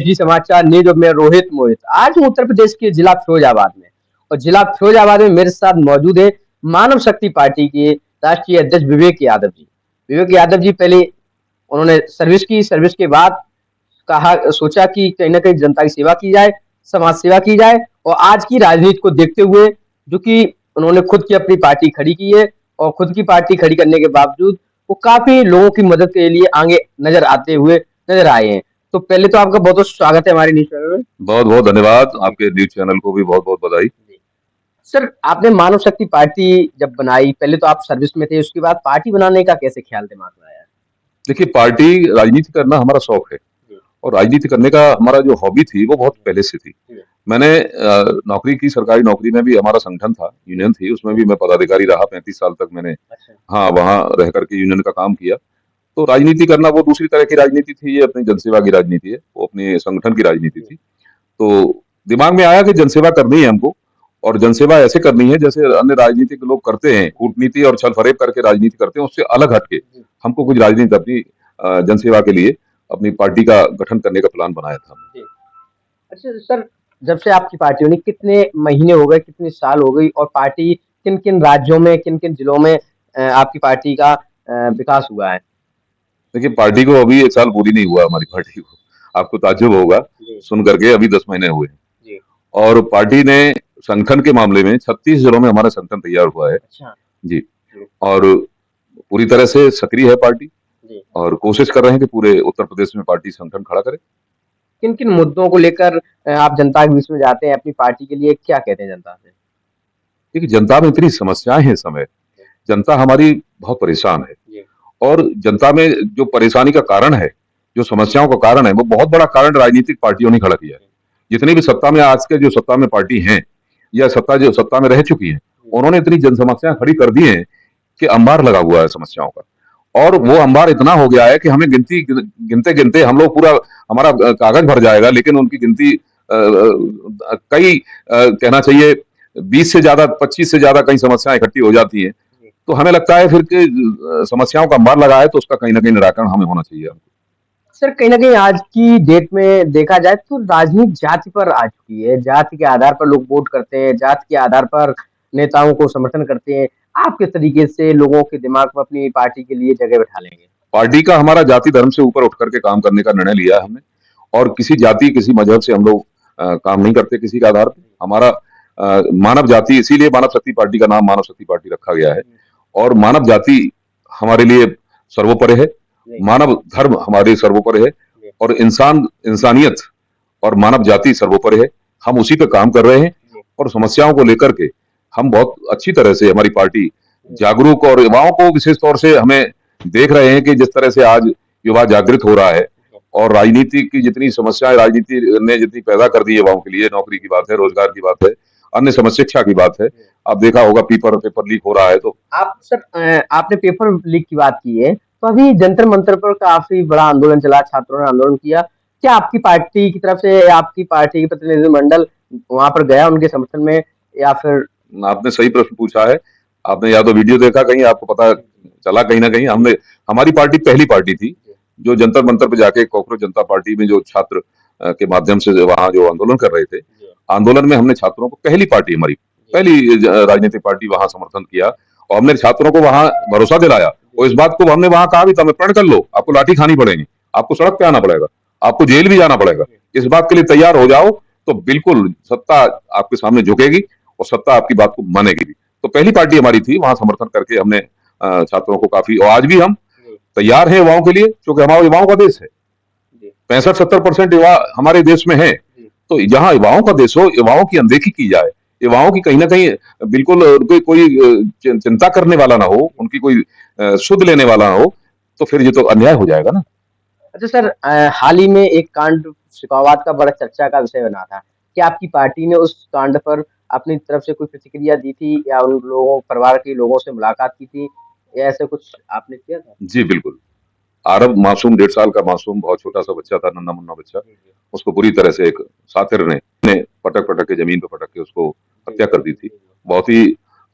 निजी समाचार न्यूज में रोहित मोहित। आज हूँ उत्तर प्रदेश के जिला फिरोजाबाद में, और जिला फिरोजाबाद में मेरे साथ मौजूद है मानव शक्ति पार्टी के राष्ट्रीय अध्यक्ष विवेक यादव जी। विवेक यादव जी पहले उन्होंने सर्विस की, सर्विस के बाद कहा सोचा कि कहीं ना कहीं जनता की सेवा की जाए, समाज सेवा की जाए, और आज की राजनीति को देखते हुए जो कि उन्होंने खुद की अपनी पार्टी खड़ी की है, और खुद की पार्टी खड़ी करने के बावजूद वो काफी लोगों की मदद के लिए आगे नजर आते हुए नजर आए हैं। तो पहले तो आपका बहुत बहुत स्वागत है हमारे न्यूज चैनल में। बहुत बहुत धन्यवाद। आपके न्यूज चैनल को भी बहुत बहुत बधाई। सर, आपने मानव शक्ति पार्टी जब बनाई, पहले तो आप सर्विस में थे, उसके बाद पार्टी बनाने का कैसे ख्याल दिमाग में आया? देखिए, पार्टी राजनीति करना हमारा शौक है, और राजनीति करने का हमारा जो हॉबी थी वो बहुत पहले से थी। मैंने नौकरी की, सरकारी नौकरी में भी हमारा संगठन था, यूनियन थी, उसमें भी मैं पदाधिकारी रहा। 35 साल तक मैंने हाँ वहाँ रह करके यूनियन का काम किया। तो राजनीति करना वो दूसरी तरह की राजनीति थी, ये अपनी जनसेवा की राजनीति है, वो अपने संगठन की राजनीति थी। तो दिमाग में आया कि जनसेवा करनी है हमको, और जनसेवा ऐसे करनी है जैसे अन्य राजनीतिक लोग करते हैं, कूटनीति और छल फरेब करके राजनीति करते हैं, उससे अलग हटके हमको कुछ राजनीति अपनी जनसेवा के लिए अपनी पार्टी का गठन करने का प्लान बनाया था। अच्छा सर, जब से आपकी पार्टी बनी कितने महीने हो गए, कितने साल हो गई, और पार्टी किन किन राज्यों में, किन किन जिलों में आपकी पार्टी का विकास हुआ है? देखिए, पार्टी को अभी 1 साल पूरी नहीं हुआ, हमारी पार्टी को। आपको ताज्जुब होगा सुन करके, अभी 10 महीने हुए हैं। और पार्टी ने संगठन के मामले में 36 जिलों में हमारा संगठन तैयार हुआ है। अच्छा। जी। और पूरी तरह से सक्रिय है पार्टी, और कोशिश कर रहे हैं कि पूरे उत्तर प्रदेश में पार्टी संगठन खड़ा करे। किन किन मुद्दों को लेकर आप जनता के बीच में जाते हैं, अपनी पार्टी के लिए क्या कहते हैं जनता से? देखिए, जनता में इतनी समस्याएं हैं इस समय, जनता हमारी बहुत परेशान है, और जनता में जो परेशानी का कारण है, जो समस्याओं का कारण है, वो बहुत बड़ा कारण राजनीतिक पार्टियों ने खड़ा किया है। जितनी भी सत्ता में आज के जो सत्ता में पार्टी हैं, या जो सत्ता में रह चुकी है, उन्होंने इतनी जन समस्याएं खड़ी कर दी हैं कि अंबार लगा हुआ है समस्याओं का। और वो अंबार इतना हो गया है कि हमें गिनते गिनते हम लोग पूरा हमारा कागज भर जाएगा, लेकिन उनकी गिनती कहना चाहिए 20 से ज्यादा, 25 से ज्यादा कई समस्याएं इकट्ठी हो जाती हैं। तो हमें लगता है फिर कि समस्याओं का अंबार लगा है, तो उसका कहीं ना कहीं निराकरण हमें होना चाहिए। सर, कहीं ना कहीं आज की डेट में देखा जाए तो राजनीति जाति पर आ चुकी है। जाति के आधार पर लोग वोट करते हैं, जाति के आधार पर नेताओं को समर्थन करते हैं। आप किस तरीके से लोगों के दिमाग में अपनी पार्टी के लिए जगह बैठा लेंगे? पार्टी का हमारा जाति धर्म से ऊपर उठ करके काम करने का निर्णय लिया है हमने, और किसी जाति, किसी मजहब से हम लोग काम नहीं करते किसी के आधार पर। हमारा मानव जाति, इसीलिए मानव शक्ति पार्टी का नाम मानव शक्ति पार्टी रखा गया है। और मानव जाति हमारे लिए सर्वोपरि है, मानव धर्म हमारे सर्वोपरि है, और इंसानियत और मानव जाति सर्वोपरि है। हम उसी पे काम कर रहे हैं, और समस्याओं को लेकर के हम बहुत अच्छी तरह से, हमारी पार्टी जागरूक, और युवाओं को विशेष तौर से हमें देख रहे हैं कि जिस तरह से आज युवा जागृत हो रहा है, और राजनीति की जितनी समस्याएं राजनीति ने जितनी पैदा कर दी है युवाओं के लिए, नौकरी की बात है, रोजगार की बात है, अन्य शिक्षा की बात है। आप देखा होगा पेपर लीक हो रहा है। तो आप सर, आपने पेपर लीक की बात की है, तो अभी जंतर मंतर पर काफी बड़ा आंदोलन चला, छात्रों ने आंदोलन किया। क्या आपकी पार्टी की तरफ से, आपकी पार्टी के प्रतिनिधिमंडल वहां पर गया उनके समर्थन में, या फिर? आपने सही प्रश्न पूछा है। आपने या तो वीडियो देखा कहीं, आपको पता चला कहीं ना कहीं। हमारी पार्टी पहली पार्टी थी जो जंतर मंतर पे जाके, कॉकरोच जनता पार्टी में जो छात्र के माध्यम से वहां जो आंदोलन कर रहे थे, आंदोलन में हमने छात्रों को, पहली पार्टी, हमारी पहली राजनीतिक पार्टी, वहां समर्थन किया, और हमने छात्रों को वहां भरोसा दिलाया। और इस बात को हमने वहां कहा भी था, मैं प्रण कर लो, आपको लाठी खानी पड़ेगी, आपको सड़क पे आना पड़ेगा, आपको जेल भी जाना पड़ेगा, इस बात के लिए तैयार हो जाओ, तो बिल्कुल सत्ता आपके सामने झुकेगी, और सत्ता आपकी बात को मानेगी भी। तो पहली पार्टी हमारी थी, वहां समर्थन करके हमने छात्रों को काफी, और आज भी हम तैयार हैं युवाओं के लिए, क्योंकि हमारा युवाओं का देश है। 65-70% युवा हमारे देश में है। तो जहां युवाओं का देश हो, युवाओं की अनदेखी की जाए, युवाओं की कहीं ना कहीं बिल्कुल कोई चिंता करने वाला ना हो, उनकी कोई सुध लेने वाला ना हो, तो फिर ये तो अन्याय हो जाएगा ना। अच्छा सर, हाल ही में एक कांड शिकावात का बड़ा चर्चा का विषय बना था। क्या आपकी पार्टी ने उस कांड पर अपनी तरफ से कोई प्रतिक्रिया दी थी, या उन लोगों, परिवार के लोगों से मुलाकात की थी, या ऐसे कुछ आपने किया था? जी बिल्कुल। आरब मासूम, 1.5 साल का मासूम, बहुत छोटा सा बच्चा था, नन्ना मुन्ना बच्चा, उसको बुरी तरह से एक सातिर ने पटक के, जमीन पे पटक के उसको हत्या कर दी थी। बहुत ही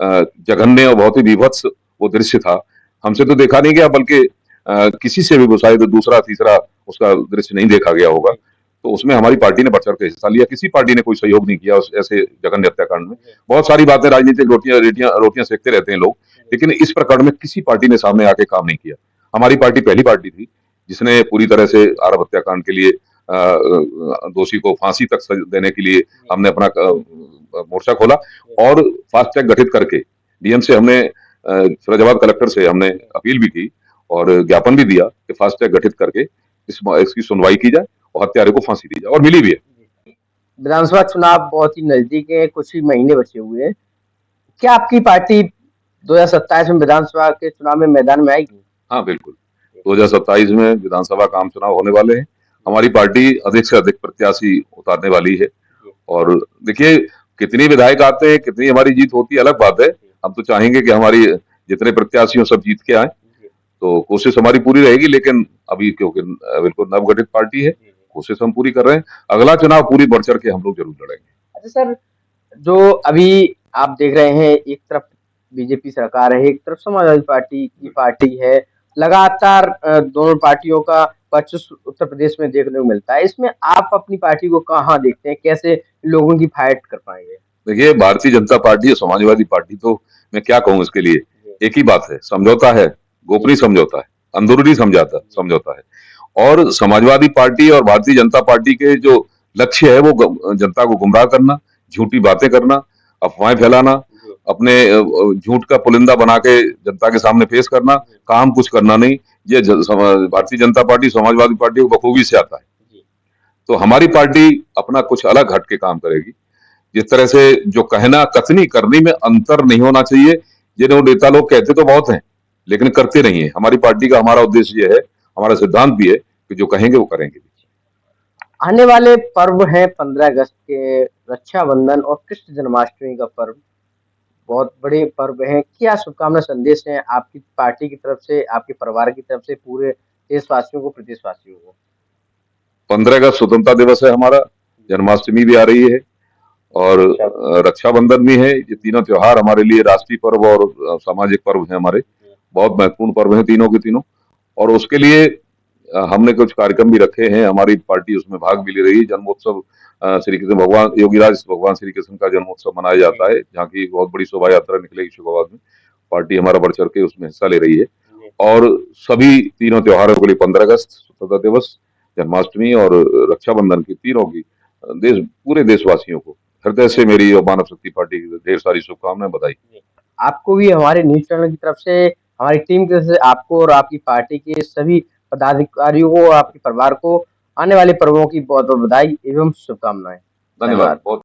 जघन्य और बहुत ही विभत्स वो दृश्य था। हमसे तो देखा नहीं गया, बल्कि किसी से भी वो शायद दूसरा तीसरा उसका दृश्य नहीं देखा गया होगा। तो उसमें हमारी पार्टी ने बढ़ चढ़ के हिस्सा लिया। किसी पार्टी ने कोई सहयोग नहीं किया उस ऐसे जघन्य हत्याकांड में। बहुत सारी बातें राजनीतिक रोटियां सेकते रहते हैं लोग, लेकिन इस प्रकरण में किसी पार्टी ने सामने आके काम नहीं किया। हमारी पार्टी पहली पार्टी थी जिसने पूरी तरह से आरब हत्याकांड के लिए दोषी को फांसी तक सजा देने के लिए हमने अपना मोर्चा खोला और फास्ट ट्रैक गठित करके डीएम से हमने फिरोजाबाद कलेक्टर से हमने अपील भी की और ज्ञापन भी दिया कि फास्ट ट्रैक गठित करके इसकी सुनवाई की जाए और हत्यारे को फांसी दी जाए, और मिली भी है। विधानसभा चुनाव बहुत ही नजदीक है, कुछ ही महीने बचे हुए हैं। क्या आपकी पार्टी 2027 में विधानसभा के चुनाव में मैदान में आएगी? हाँ बिल्कुल, 2027 में विधानसभा का आम चुनाव होने वाले हैं। हमारी पार्टी अधिक से अधिक प्रत्याशी उतारने वाली है और देखिए कितनी विधायक आते हैं, कितनी हमारी जीत होती है अलग बात है। हम तो चाहेंगे कि हमारी जितने प्रत्याशी हो सब जीत के आए, तो कोशिश हमारी पूरी रहेगी। लेकिन अभी क्योंकि बिल्कुल नवगठित पार्टी है, कोशिश हम पूरी कर रहे हैं। अगला चुनाव पूरी बढ़ चढ़ के हम लोग जरूर लड़ेंगे। अच्छा सर, जो अभी आप देख रहे हैं, एक तरफ बीजेपी सरकार है, एक तरफ समाजवादी पार्टी की पार्टी है, लगातार दोनों पार्टियों का वर्चस्व उत्तर प्रदेश में देखने को मिलता है। इसमें आप अपनी पार्टी को कहाँ देखते हैं, कैसे लोगों की फाइट कर पाएंगे? देखिए भारतीय जनता पार्टी और समाजवादी पार्टी तो मैं क्या कहूँ इसके लिए, एक ही बात है, समझौता है, गोपनीय समझौता है, अंदरूनी समझौता है। और समाजवादी पार्टी और भारतीय जनता पार्टी के जो लक्ष्य है वो जनता को गुमराह करना, झूठी बातें करना, अफवाहें फैलाना, अपने झूठ का पुलिंदा बना के जनता के सामने पेश करना, काम कुछ करना नहीं। ये भारतीय जनता पार्टी समाजवादी पार्टी को बखूबी से आता है। तो हमारी पार्टी अपना कुछ अलग हट के काम करेगी। जिस तरह से जो कहना कथनी करनी में अंतर नहीं होना चाहिए। जिन्हें नेता लोग कहते तो बहुत हैं लेकिन करते नहीं है। हमारी पार्टी का हमारा उद्देश्य ये है, हमारा सिद्धांत भी है कि जो कहेंगे वो करेंगे। आने वाले पर्व है 15 अगस्त के, रक्षाबंधन और कृष्ण जन्माष्टमी का पर्व, बहुत बड़े पर्व हैं। क्या शुभकामना संदेश हैं आपकी पार्टी की तरफ से, आपके परिवार की तरफ से पूरे देशवासियों को, प्रदेशवासियों को? 15 अगस्त स्वतंत्रता दिवस है हमारा, जन्माष्टमी भी आ रही है और रक्षाबंधन भी है। ये तीनों त्योहार हमारे लिए राष्ट्रीय पर्व और सामाजिक पर्व है, हमारे बहुत महत्वपूर्ण पर्व हैं तीनों के तीनों। और उसके लिए हमने कुछ कार्यक्रम भी रखे हैं, हमारी पार्टी उसमें भाग भी ले रही है। जन्मोत्सव श्री कृष्ण भगवान योगीराज भगवान श्री कृष्ण का जन्मोत्सव मनाया जाता है, जहाँ की बहुत बड़ी शोभा यात्रा निकलेगी शुक्रवार में। पार्टी हमारा बढ़ चढ़ के उसमें हिस्सा ले रही है और सभी तीनों त्योहारों के लिए 15 अगस्त स्वतंत्रता दिवस, जन्माष्टमी और रक्षाबंधन की तीनों की पूरे देशवासियों को हृदय से मेरी और मानव शक्ति पार्टी की ढेर सारी शुभकामनाएं, बधाई। आपको भी हमारे न्यूज चैनल की तरफ से, हमारी टीम की तरफ से आपको और आपकी पार्टी के सभी पदाधिकारियों को और आपके परिवार को आने वाले पर्वों की बहुत बहुत बधाई एवं शुभकामनाएं। धन्यवाद। बहुत